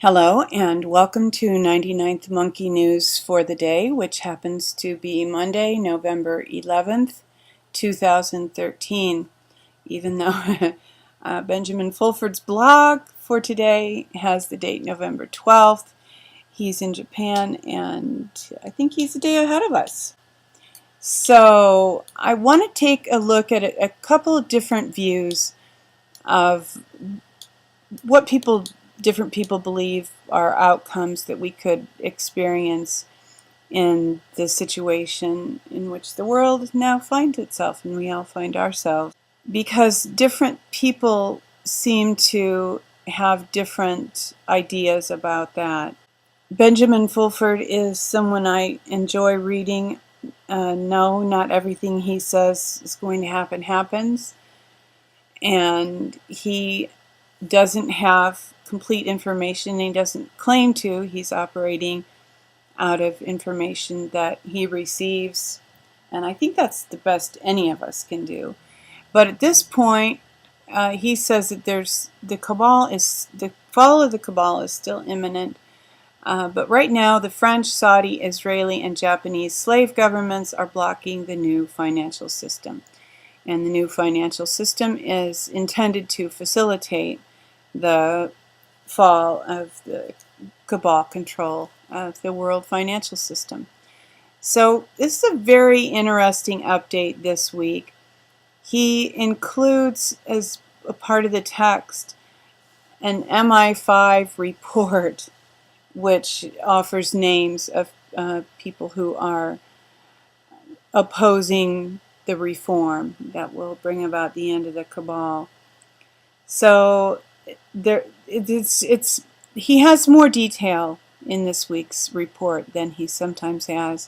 Hello and welcome to 99th Monkey News for the day, which happens to be Monday, November 11th, 2013. Even though Benjamin Fulford's blog for today has the date November 12th, he's in Japan and I think he's a day ahead of us. So I want to take a look at a couple of different views of what different people believe are outcomes that we could experience in the situation in which the world now finds itself and we all find ourselves. Because different people seem to have different ideas about that. Benjamin Fulford is someone I enjoy reading. No, not everything he says is going to happen happens. And he doesn't have complete information. He doesn't claim to. He's operating out of information that he receives, and I think that's the best any of us can do. But at this point, he says that the fall of the cabal is still imminent. But right now, the French, Saudi, Israeli, and Japanese slave governments are blocking the new financial system. And the new financial system is intended to facilitate the fall of the cabal control of the world financial system. So this is a very interesting update this week. He includes as a part of the text an MI5 report which offers names of people who are opposing the reform that will bring about the end of the cabal. So he has more detail in this week's report than he sometimes has,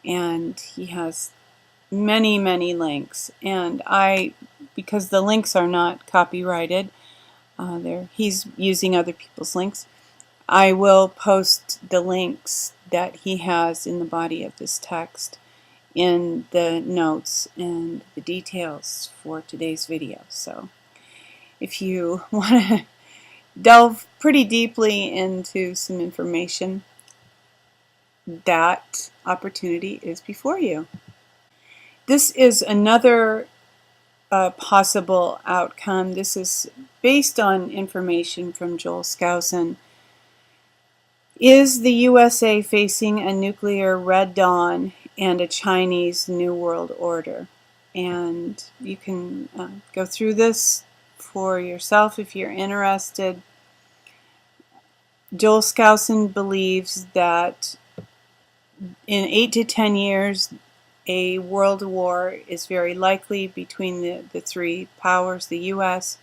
and he has many links. And because the links are not copyrighted, he's using other people's links, I will post the links that he has in the body of this text in the notes and the details for today's video. So if you want to delve pretty deeply into some information, that opportunity is before you. This is another possible outcome. This is based on information from Joel Skousen. Is the USA facing a nuclear red dawn and a Chinese New World Order? And you can go through this for yourself if you're interested. Joel Skousen believes that in 8 to 10 years a world war is very likely between the three powers, the US,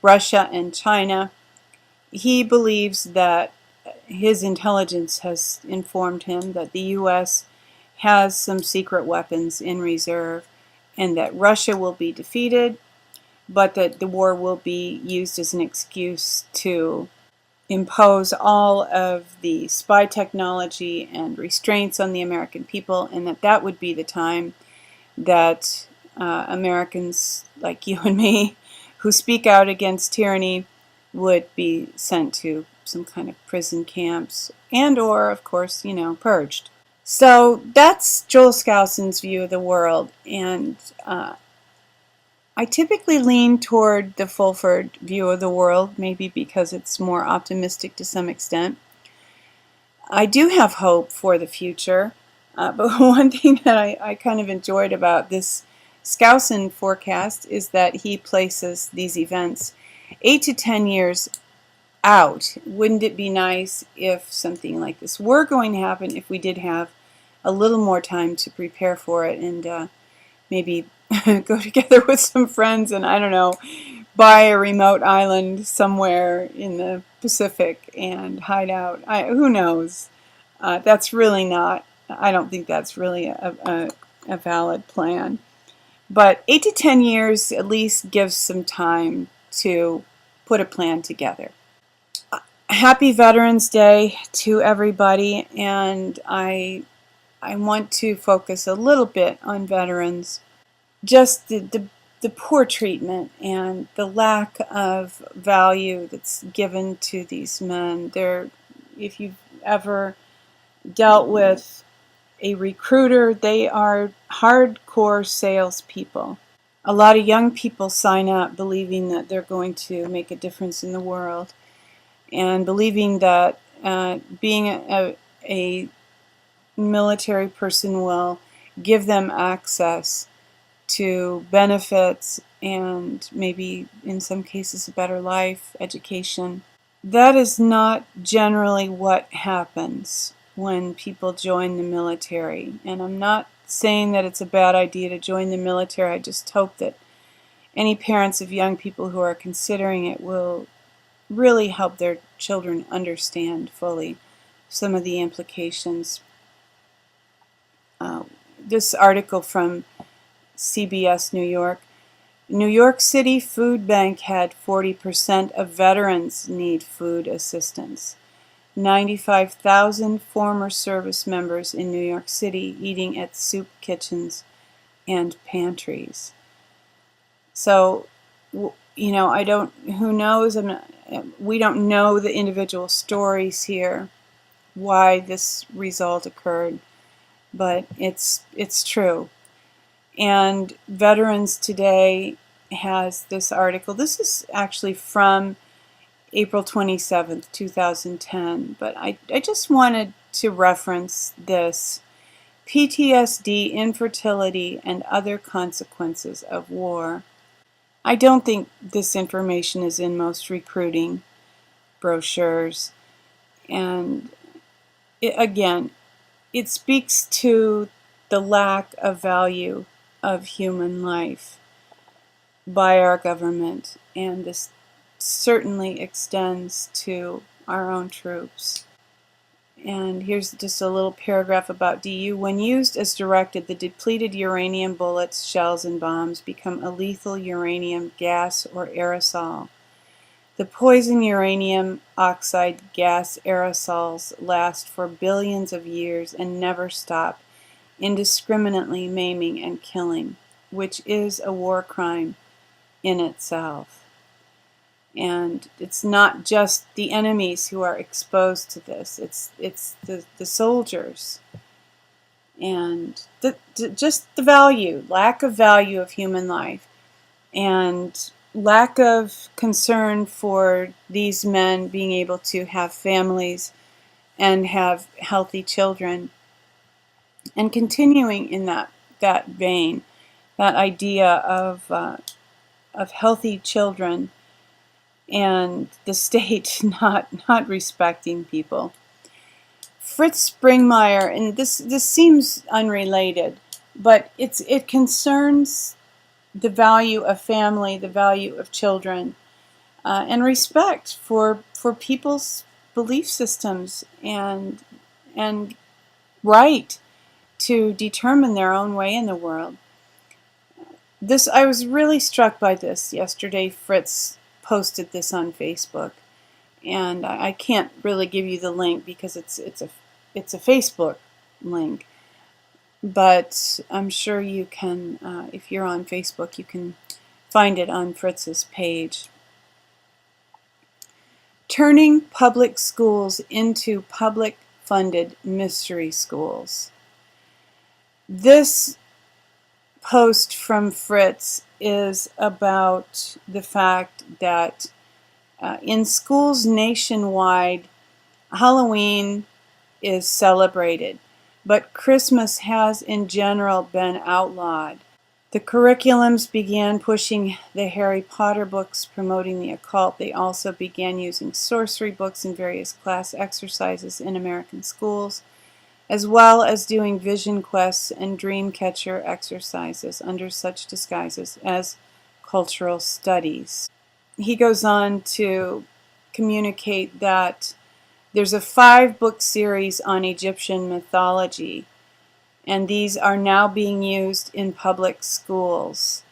Russia, and China. He believes that his intelligence has informed him that the US has some secret weapons in reserve and that Russia will be defeated, but that the war will be used as an excuse to impose all of the spy technology and restraints on the American people, and that would be the time that Americans like you and me who speak out against tyranny would be sent to some kind of prison camps and or, of course, purged. So that's Joel Skousen's view of the world, and I typically lean toward the Fulford view of the world, maybe because it's more optimistic to some extent. I do have hope for the future, but one thing that I kind of enjoyed about this Skousen forecast is that he places these events 8 to 10 years out. Wouldn't it be nice if something like this were going to happen, if we did have a little more time to prepare for it and maybe go together with some friends and, I don't know, buy a remote island somewhere in the Pacific and hide out. Who knows? That's really not, I don't think that's really a valid plan. But 8 to 10 years at least gives some time to put a plan together. Happy Veterans Day to everybody, and I want to focus a little bit on veterans. Just the the poor treatment and the lack of value that's given to these men. If you've ever dealt with a recruiter, they are hardcore salespeople. A lot of young people sign up believing that they're going to make a difference in the world, and believing that being a military person will give them access to benefits and maybe in some cases a better life, education. That is not generally what happens when people join the military. And I'm not saying that it's a bad idea to join the military. I just hope that any parents of young people who are considering it will really help their children understand fully some of the implications. This article from CBS New York. New York City Food Bank had 40% of veterans need food assistance. 95,000 former service members in New York City eating at soup kitchens and pantries. So, you know, who knows? We don't know the individual stories here, why this result occurred, but it's true. And Veterans Today has this article. This is actually from April 27th, 2010, but I just wanted to reference this. PTSD, infertility, and other consequences of war. I don't think this information is in most recruiting brochures, and again, it speaks to the lack of value of human life by our government, and this certainly extends to our own troops. And here's just a little paragraph about DU. When used as directed, the depleted uranium bullets, shells, and bombs become a lethal uranium gas or aerosol. The poison uranium oxide gas aerosols last for billions of years and never stop, indiscriminately maiming and killing, which is a war crime in itself. And it's not just the enemies who are exposed to this, it's the soldiers. And just the lack of value of human life, and lack of concern for these men being able to have families and have healthy children. And continuing in that vein, that idea of healthy children and the state not respecting people. Fritz Springmeier, and this seems unrelated, but it concerns the value of family, the value of children, and respect for people's belief systems and right to determine their own way in the world. I was really struck by this yesterday. Fritz posted this on Facebook, and I can't really give you the link because it's a Facebook link, but I'm sure you can, if you're on Facebook, you can find it on Fritz's page. Turning public schools into public-funded mystery schools. This post from Fritz is about the fact that in schools nationwide, Halloween is celebrated, but Christmas has in general been outlawed. The curriculums began pushing the Harry Potter books promoting the occult. They also began using sorcery books in various class exercises in American schools, as well as doing vision quests and dream catcher exercises under such disguises as cultural studies. He goes on to communicate that there's a 5-book series on Egyptian mythology, and these are now being used in public schools.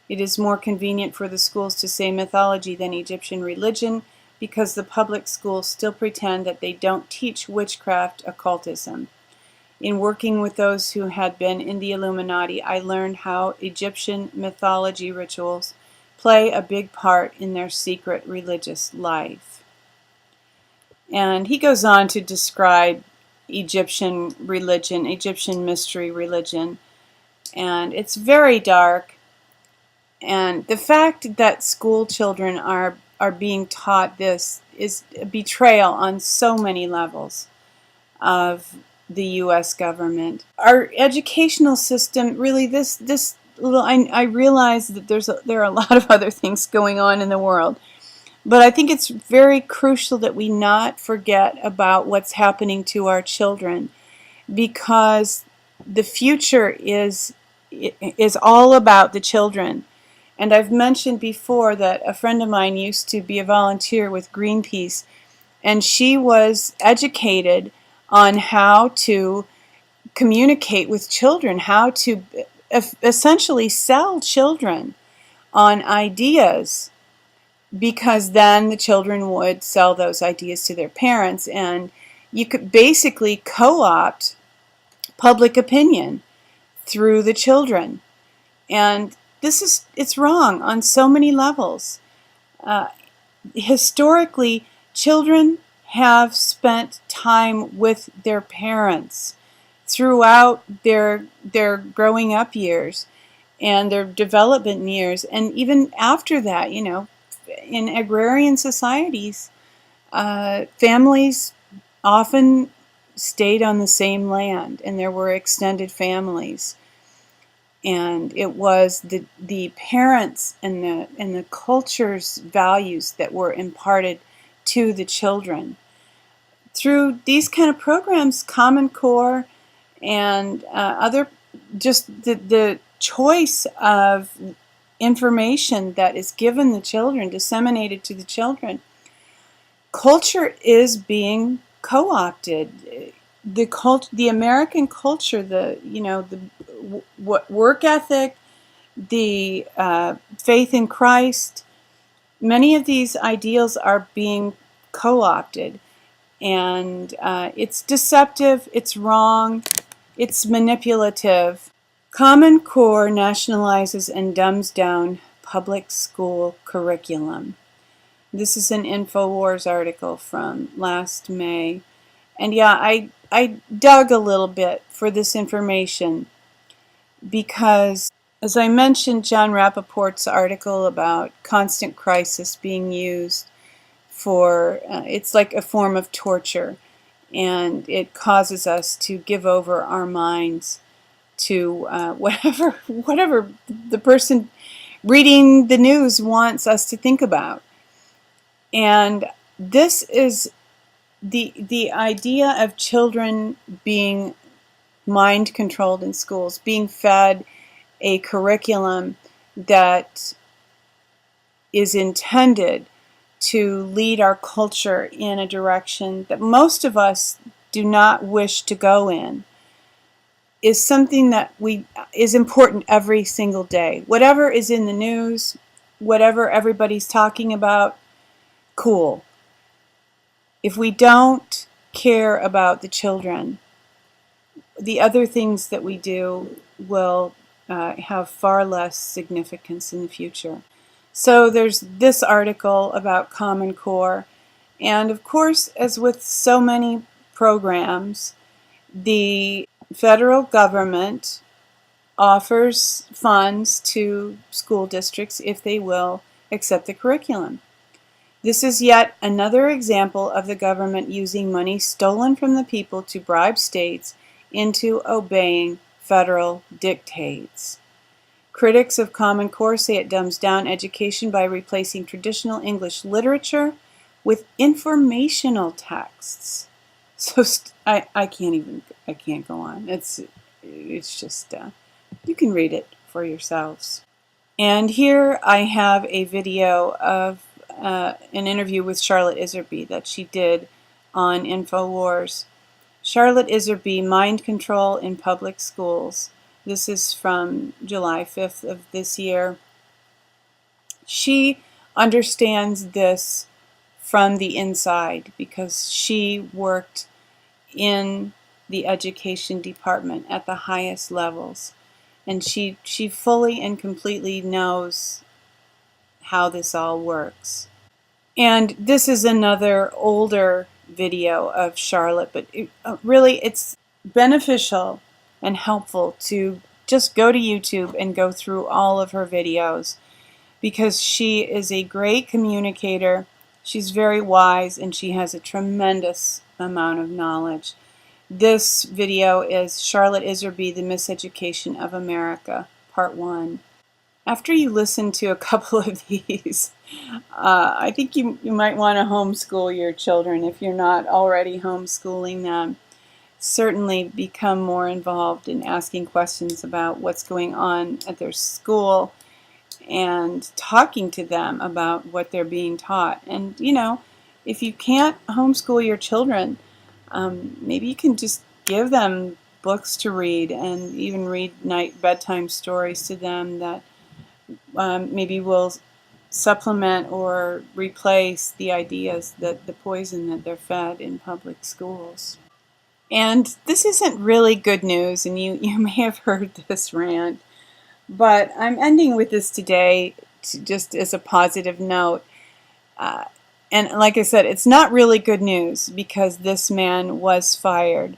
It is more convenient for the schools to say mythology than Egyptian religion because the public schools still pretend that they don't teach witchcraft occultism. In working with those who had been in the Illuminati, I learned how Egyptian mythology rituals play a big part in their secret religious life. And he goes on to describe Egyptian religion, Egyptian mystery religion, and it's very dark. And the fact that school children are being taught this is a betrayal on so many levels of the U.S. government. Our educational system, really, this little, I realize that there are a lot of other things going on in the world, but I think it's very crucial that we not forget about what's happening to our children, because the future is all about the children. And I've mentioned before that a friend of mine used to be a volunteer with Greenpeace, and she was educated on how to communicate with children, how to essentially sell children on ideas, because then the children would sell those ideas to their parents, and you could basically co-opt public opinion through the children. And it's wrong on so many levels. Historically, children have spent time with their parents throughout their growing up years and their development years, and even after that, in agrarian societies, families often stayed on the same land, and there were extended families. And it was the parents and the culture's values that were imparted to the children. Through these kind of programs, Common Core and other, just the choice of information that is given the children, disseminated to the children, culture is being co-opted. The American culture, the work ethic, the faith in Christ, many of these ideals are being co-opted, and it's deceptive, it's wrong, it's manipulative. Common Core nationalizes and dumbs down public school curriculum. This is an Infowars article from last May. And yeah, I dug a little bit for this information because, as I mentioned, John Rappaport's article about constant crisis being used for, it's like a form of torture, and it causes us to give over our minds to whatever the person reading the news wants us to think about. And this is the idea of children being mind controlled in schools, being fed a curriculum that is intended to lead our culture in a direction that most of us do not wish to go in, is something that is important every single day. Whatever is in the news, whatever everybody's talking about, cool. If we don't care about the children, the other things that we do will have far less significance in the future. So there's this article about Common Core, and of course, as with so many programs, the federal government offers funds to school districts if they will accept the curriculum. This is yet another example of the government using money stolen from the people to bribe states into obeying federal dictates. Critics of Common Core say it dumbs down education by replacing traditional English literature with informational texts. So I can't go on. It's just you can read it for yourselves. And here I have a video of an interview with Charlotte Iserbyt that she did on Infowars. Charlotte Iserbyt, Mind Control in Public Schools. This is from July 5th of this year. She understands this from the inside because she worked in the education department at the highest levels. And she fully and completely knows how this all works. And this is another older video of Charlotte, but really it's beneficial and helpful to just go to YouTube and go through all of her videos, because she is a great communicator. She's very wise, and she has a tremendous amount of knowledge. This video is Charlotte Iserbyt, The Miseducation of America, Part 1. After you listen to a couple of these, I think you might want to homeschool your children if you're not already homeschooling them. Certainly become more involved in asking questions about what's going on at their school and talking to them about what they're being taught. And, you know, if you can't homeschool your children, maybe you can just give them books to read and even read bedtime stories to them that maybe will supplement or replace the ideas, that the poison that they're fed in public schools. And this isn't really good news, and you may have heard this rant, but I'm ending with this today just as a positive note. And like I said, it's not really good news, because this man was fired,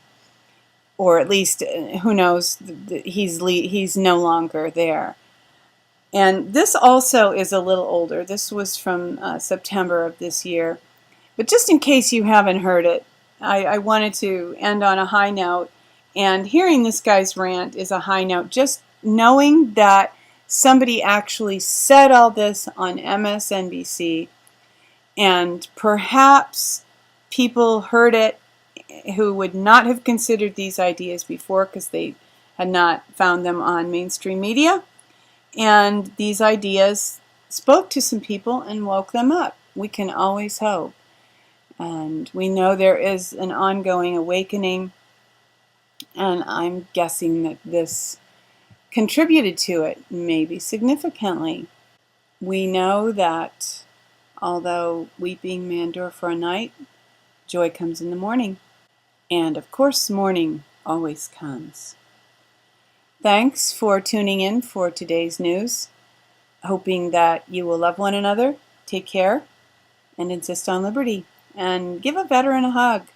or at least, who knows, he's no longer there. And this also is a little older. This was from September of this year. But just in case you haven't heard it, I wanted to end on a high note. And hearing this guy's rant is a high note. Just knowing that somebody actually said all this on MSNBC, and perhaps people heard it who would not have considered these ideas before because they had not found them on mainstream media. And these ideas spoke to some people and woke them up. We can always hope. And we know there is an ongoing awakening, and I'm guessing that this contributed to it, maybe significantly. We know that although weeping may endure for a night, joy comes in the morning. And of course, morning always comes. Thanks for tuning in for today's news. Hoping that you will love one another, take care, and insist on liberty. And give a veteran a hug.